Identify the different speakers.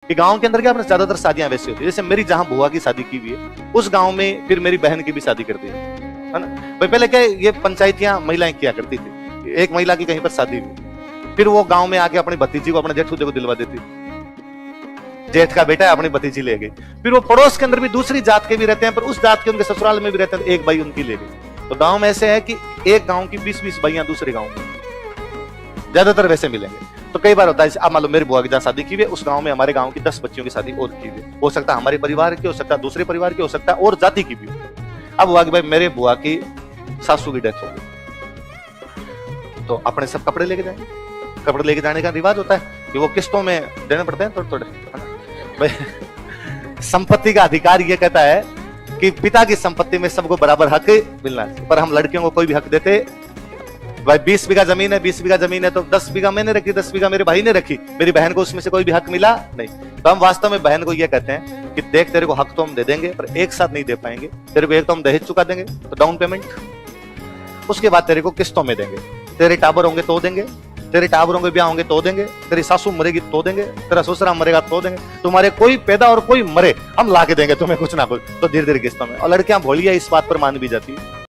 Speaker 1: कि गांव के अंदर क्या अपने ज्यादातर शादियां वैसी होती है, जैसे मेरी जहां बुआ की शादी की हुई है उस गांव में फिर मेरी बहन की भी शादी कर दी है ना। भाई पहले क्या ये पंचायतियां महिलाएं किया करती थी, एक महिला की कहीं पर शादी हुई फिर वो गांव में आके अपनी भतीजी को अपने जेठू को दिलवा देती, जेठ का बेटा है अपनी भतीजी ले गई। फिर वो पड़ोस के अंदर भी दूसरी जात के भी रहते हैं, पर उस जात के उनके ससुराल में भी रहते हैं, एक भाई उनकी ले गई। तो गांव में ऐसे है कि एक गांव की 20-20 भाइयां दूसरे गांव में, ज्यादातर वैसे मिलेंगे। तो कई बार होता है, अब मान लो मेरी बुआ की जहां शादी की हुई है उस गांव में हमारे गांव की 10 बच्चियों की शादी और की हुई, हो सकता है हमारे परिवार की, हो सकता है दूसरे परिवार की, हो सकता है और जाति की भी हो। अब हुआ कि भाई मेरे बुआ की सासू की डेथ हो गई, तो अपने सब कपड़े लेके जाएंगे। कपड़े लेके जाने का रिवाज होता है कि वो किस्तों में देने पड़ते हैं थोड़े थोड़े। संपत्ति का अधिकार ये कहता है कि पिता की संपत्ति में सबको बराबर हक मिलना चाहिए, पर हम लड़कियों को कोई भी हक देते। भाई 20 बीघा जमीन है, 20 बीघा जमीन है तो 10 बीघा मैंने रखी, 10 बीघा मेरे भाई ने रखी, मेरी बहन को उसमें से कोई भी हक मिला नहीं। तो हम वास्तव में बहन को यह कहते हैं कि देख तेरे को हक तो हम दे देंगे पर एक साथ नहीं दे पाएंगे। तेरे को एक तो हम दहेज चुका देंगे तो डाउन पेमेंट, उसके बाद तेरे को किस्तों में देंगे, तेरे टावर होंगे तो देंगे, तेरे टावरों के ब्याह होंगे तो देंगे, तेरी सासू मरेगी तो देंगे, तेरा ससुरा मरेगा तो देंगे, तुम्हारे कोई पैदा और कोई मरे हम ला के देंगे तुम्हें कुछ ना कुछ। तो धीरे धीरे किस्तों में, और लड़कियां भोली है इस बात पर मान भी जाती है।